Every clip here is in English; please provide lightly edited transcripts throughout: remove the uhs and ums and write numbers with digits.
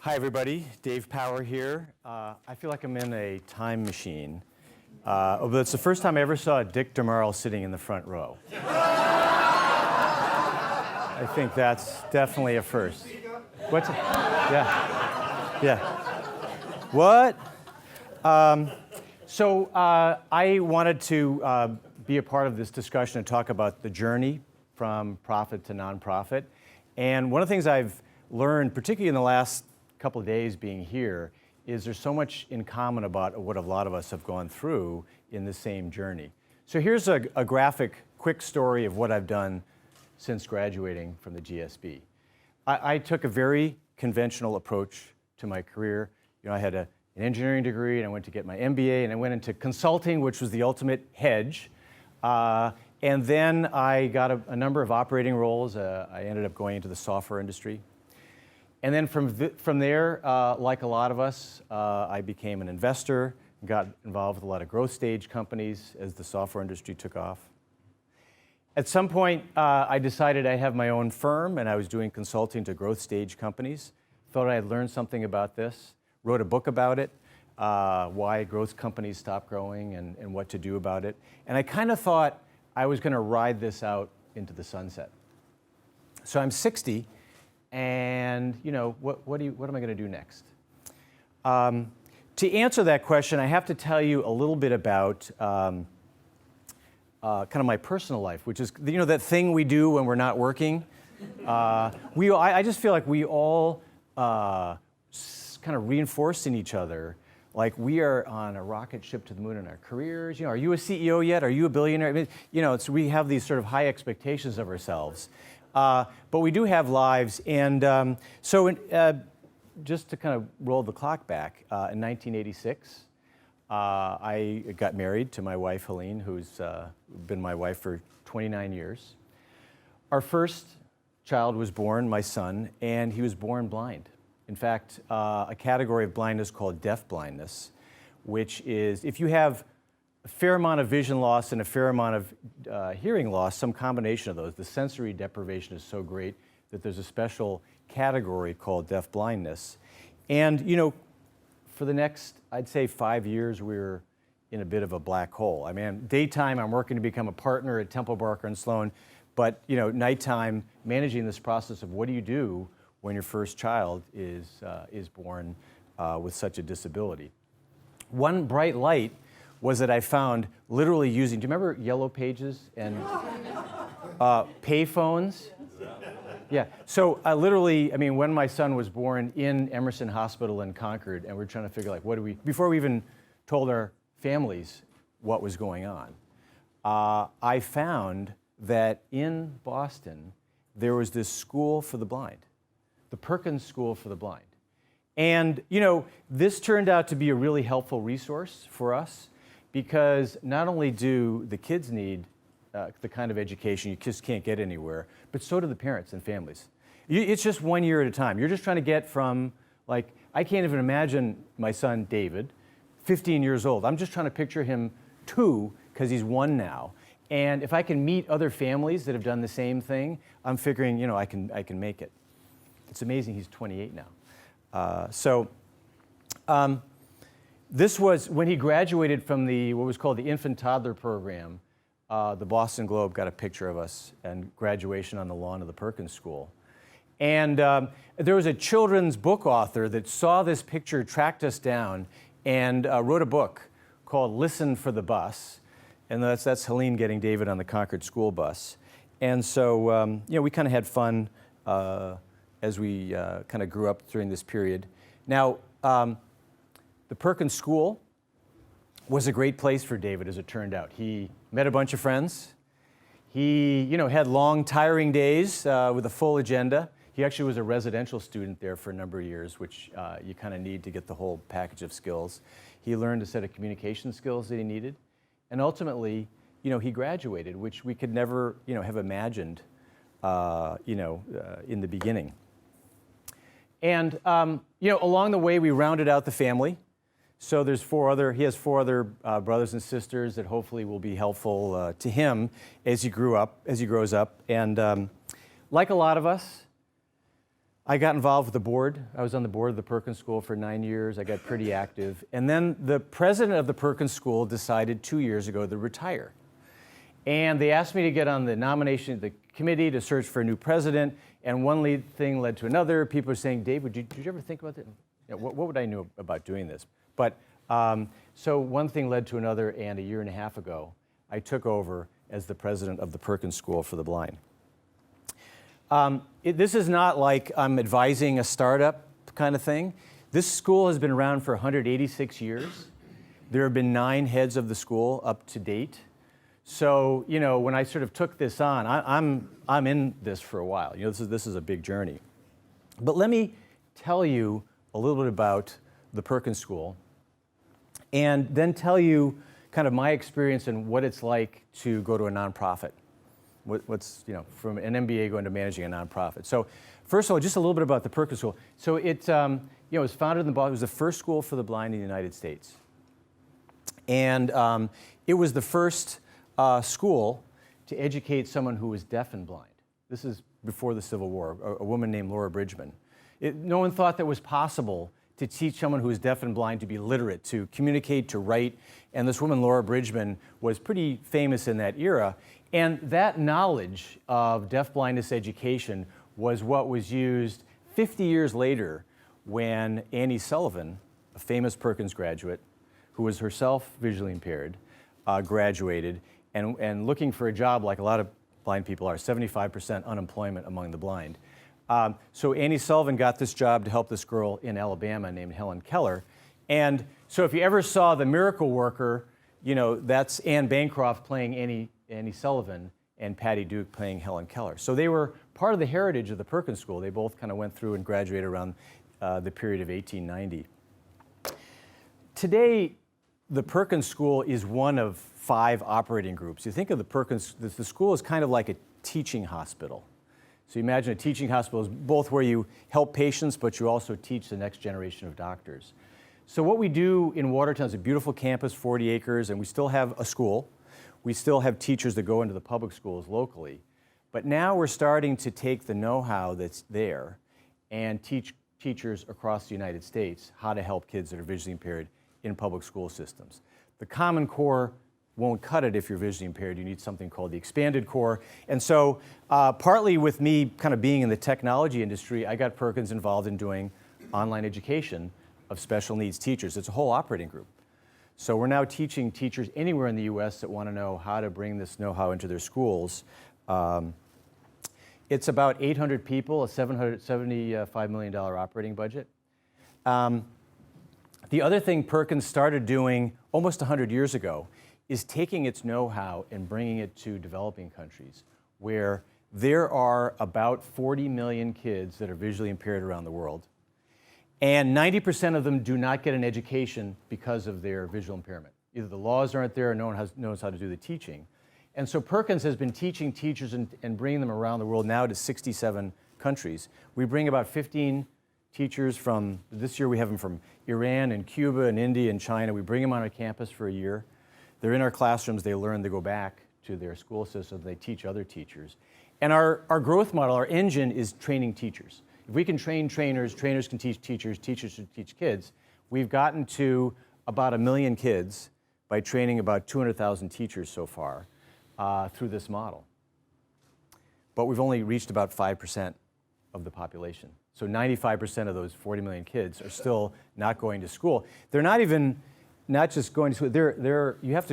Hi, everybody. Dave Power here. I feel like I'm in a time machine. Although it's the first time I ever saw Dick DeMarle sitting in the front row. I think that's definitely a first. What's it? Yeah. Yeah. What? So I wanted to be a part of this discussion and talk about the journey from profit to nonprofit. And one of the things I've learned, particularly in the last couple of days being here, is there's so much in common about what a lot of us have gone through in the same journey. So here's a graphic, quick story of what I've done since graduating from the GSB. I took a very conventional approach to my career. You know, I had an engineering degree, and I went to get my MBA, and I went into consulting, which was the ultimate hedge. And then I got a number of operating roles. I ended up going into the software industry. And then from there, like a lot of us, I became an investor, got involved with a lot of growth stage companies as the software industry took off. At some point, I decided I have my own firm, and I was doing consulting to growth stage companies. Thought I had learned something about this, wrote a book about it, why growth companies stop growing and what to do about it. And I kind of thought I was going to ride this out into the sunset. So I'm 60. And you know, what am I going to do next? To answer that question, I have to tell you a little bit about kind of my personal life, which is that thing we do when we're not working. I just feel like we all kind of reinforce in each other. Like we are on a rocket ship to the moon in our careers. You know, are you a CEO yet? Are you a billionaire? I mean, we have these sort of high expectations of ourselves. But we do have lives, and just to kind of roll the clock back, in 1986, I got married to my wife, Helene, who's been my wife for 29 years. Our first child was born, my son, and he was born blind. In fact, a category of blindness called deaf blindness, which is if you have a fair amount of vision loss and a fair amount of hearing loss, some combination of those. The sensory deprivation is so great that there's a special category called deaf blindness. And for the next, I'd say 5 years, we were in a bit of a black hole. I mean, daytime, I'm working to become a partner at Temple Barker and Sloan, but nighttime, managing this process of what do you do when your first child is born with such a disability. One bright light was that I found literally using, do you remember Yellow Pages and pay phones? Yeah, so when my son was born in Emerson Hospital in Concord, and we're trying to figure before we even told our families what was going on, I found that in Boston, there was this school for the blind, the Perkins School for the Blind. And, this turned out to be a really helpful resource for us, because not only do the kids need the kind of education you just can't get anywhere, but so do the parents and families. It's just 1 year at a time. You're just trying to get from, I can't even imagine my son, David, 15 years old. I'm just trying to picture him 2, because he's 1 now. And if I can meet other families that have done the same thing, I'm figuring, I can make it. It's amazing he's 28 now. This was when he graduated from what was called the infant toddler program. The Boston Globe got a picture of us and graduation on the lawn of the Perkins School. And there was a children's book author that saw this picture, tracked us down, and wrote a book called Listen for the Bus. And that's Helene getting David on the Concord school bus. And so, we kind of had fun as we kind of grew up during this period. Now, the Perkins School was a great place for David, as it turned out. He met a bunch of friends. He, had long, tiring days with a full agenda. He actually was a residential student there for a number of years, which you kind of need to get the whole package of skills. He learned a set of communication skills that he needed. And ultimately, he graduated, which we could never, have imagined, in the beginning. And, along the way, we rounded out the family. So he has 4 other brothers and sisters that hopefully will be helpful to him as he grows up. And like a lot of us, I got involved with the board. I was on the board of the Perkins School for 9 years. I got pretty active. And then the president of the Perkins School decided 2 years ago to retire. And they asked me to get on the nomination, the committee to search for a new president. And one thing led to another. People were saying, Dave, did you ever think about that? What would I know about doing this? But so one thing led to another, and a year and a half ago, I took over as the president of the Perkins School for the Blind. This is not like I'm advising a startup kind of thing. This school has been around for 186 years. There have been 9 heads of the school up to date. So, you know, when I sort of took this on, I'm in this for a while. You know, this is a big journey. But let me tell you a little bit about the Perkins School, and then tell you kind of my experience and what it's like to go to a nonprofit. What's, you know, from an MBA going to managing a nonprofit. So first of all, just a little bit about the Perkins School. So it, you know, it was founded in Boston. It was the first school for the blind in the United States. And it was the first school to educate someone who was deaf and blind. This is before the Civil War, a woman named Laura Bridgman. No one thought that was possible to teach someone who is deaf and blind to be literate, to communicate, to write. And this woman, Laura Bridgman, was pretty famous in that era. And that knowledge of deaf-blindness education was what was used 50 years later when Annie Sullivan, a famous Perkins graduate, who was herself visually impaired, graduated, and looking for a job like a lot of blind people are, 75% unemployment among the blind. So Annie Sullivan got this job to help this girl in Alabama named Helen Keller. And so if you ever saw The Miracle Worker, you know, that's Anne Bancroft playing Annie Sullivan and Patty Duke playing Helen Keller. So they were part of the heritage of the Perkins School. They both kind of went through and graduated around the period of 1890. Today, the Perkins School is one of 5 operating groups. You think of the Perkins, the school is kind of like a teaching hospital. So you imagine a teaching hospital is both where you help patients, but you also teach the next generation of doctors. So what we do in Watertown is a beautiful campus, 40 acres, and we still have a school. We still have teachers that go into the public schools locally. But now we're starting to take the know-how that's there and teach teachers across the United States how to help kids that are visually impaired in public school systems. The Common Core won't cut it if you're visually impaired. You need something called the Expanded Core. And so partly with me kind of being in the technology industry, I got Perkins involved in doing online education of special needs teachers. It's a whole operating group. So we're now teaching teachers anywhere in the US that want to know how to bring this know-how into their schools. It's about 800 people, a $775 million operating budget. The other thing Perkins started doing almost 100 years ago is taking its know-how and bringing it to developing countries where there are about 40 million kids that are visually impaired around the world. And 90% of them do not get an education because of their visual impairment. Either the laws aren't there or no one knows how to do the teaching. And so Perkins has been teaching teachers and bringing them around the world now to 67 countries. We bring about 15 teachers from, this year we have them from Iran and Cuba and India and China. We bring them on our campus for a year. They're in our classrooms, they learn, they go back to their school system, they teach other teachers. And our growth model, our engine is training teachers. If we can train trainers, trainers can teach teachers, teachers should teach kids. We've gotten to about 1 million kids by training about 200,000 teachers so far through this model. But we've only reached about 5% of the population. So 95% of those 40 million kids are still not going to school. They're not just going to school, you have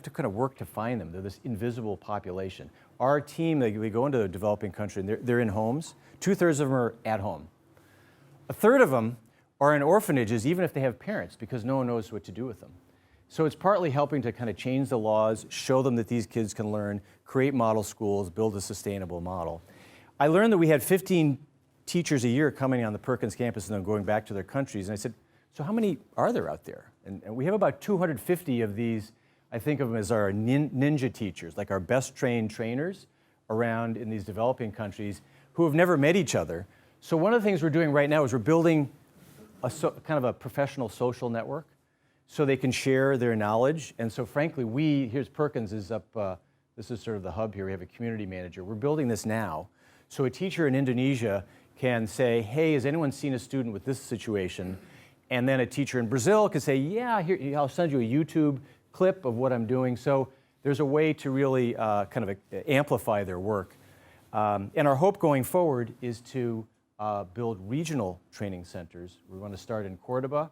to kind of work to find them. They're this invisible population. Our team, we go into a developing country and they're in homes. 2/3 of them are at home. 1/3 of them are in orphanages even if they have parents because no one knows what to do with them. So it's partly helping to kind of change the laws, show them that these kids can learn, create model schools, build a sustainable model. I learned that we had 15 teachers a year coming on the Perkins campus and then going back to their countries. And I said, so how many are there out there? And we have about 250 of these. I think of them as our ninja teachers, like our best trained trainers around in these developing countries who have never met each other. So one of the things we're doing right now is we're building kind of a professional social network so they can share their knowledge. And so frankly, here's Perkins is up, this is sort of the hub here. We have a community manager. We're building this now So a teacher in Indonesia can say, hey, has anyone seen a student with this situation? And then a teacher in Brazil can say, yeah, here, I'll send you a YouTube clip of what I'm doing. So there's a way to really kind of amplify their work. And our hope going forward is to build regional training centers. We want to start in Cordoba.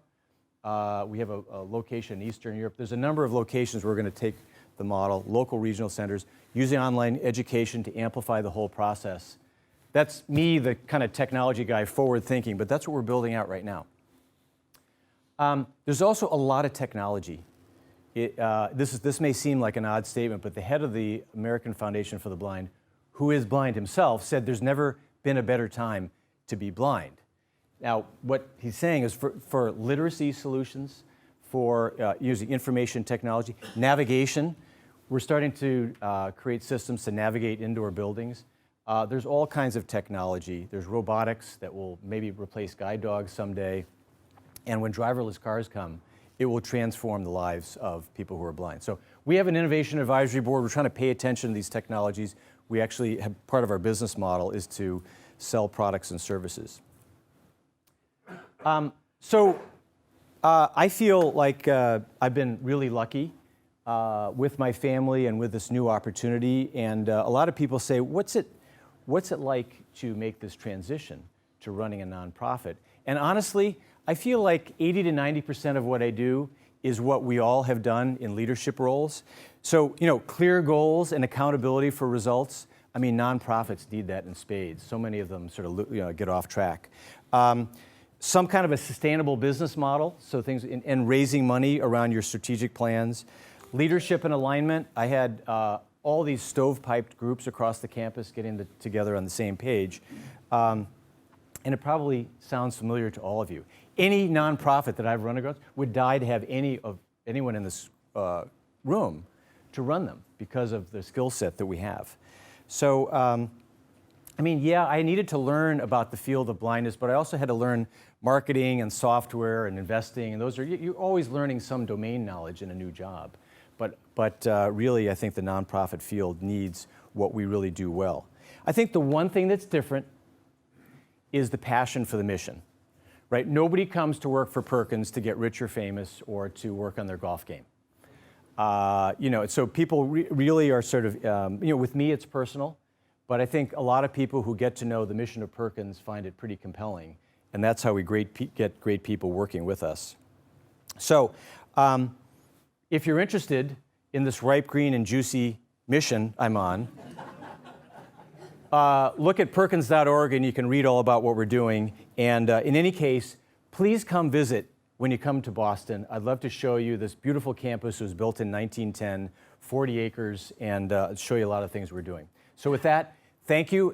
We have a location in Eastern Europe. There's a number of locations where we're going to take the model, local regional centers, using online education to amplify the whole process. That's me, the kind of technology guy, forward thinking, but that's what we're building out right now. There's also a lot of technology. This may seem like an odd statement, but the head of the American Foundation for the Blind, who is blind himself, said there's never been a better time to be blind. Now, what he's saying is for literacy solutions, for using information technology, navigation, we're starting to create systems to navigate indoor buildings. There's all kinds of technology. There's robotics that will maybe replace guide dogs someday. And when driverless cars come, it will transform the lives of people who are blind. So we have an innovation advisory board. We're trying to pay attention to these technologies. We actually have part of our business model is to sell products and services. I feel like I've been really lucky with my family and with this new opportunity. And a lot of people say, what's it like to make this transition to running a nonprofit? And honestly, I feel like 80 to 90% of what I do is what we all have done in leadership roles. So, clear goals and accountability for results. I mean, nonprofits need that in spades. So many of them sort of get off track. Some kind of a sustainable business model, so things, and raising money around your strategic plans. Leadership and alignment. I had all these stovepiped groups across the campus getting together on the same page. And it probably sounds familiar to all of you. Any nonprofit that I've run across would die to have anyone in this room to run them because of the skill set that we have. So, I mean, yeah, I needed to learn about the field of blindness, but I also had to learn marketing and software and investing, and you're always learning some domain knowledge in a new job. But really, I think the nonprofit field needs what we really do well. I think the one thing that's different is the passion for the mission, right? Nobody comes to work for Perkins to get rich or famous or to work on their golf game. So people really are sort of, with me it's personal, but I think a lot of people who get to know the mission of Perkins find it pretty compelling, and that's how we get great people working with us. So if you're interested in this ripe, green, and juicy mission I'm on, look at perkins.org and you can read all about what we're doing. And in any case, please come visit when you come to Boston. I'd love to show you this beautiful campus. It was built in 1910, 40 acres, and show you a lot of things we're doing. So with that, thank you.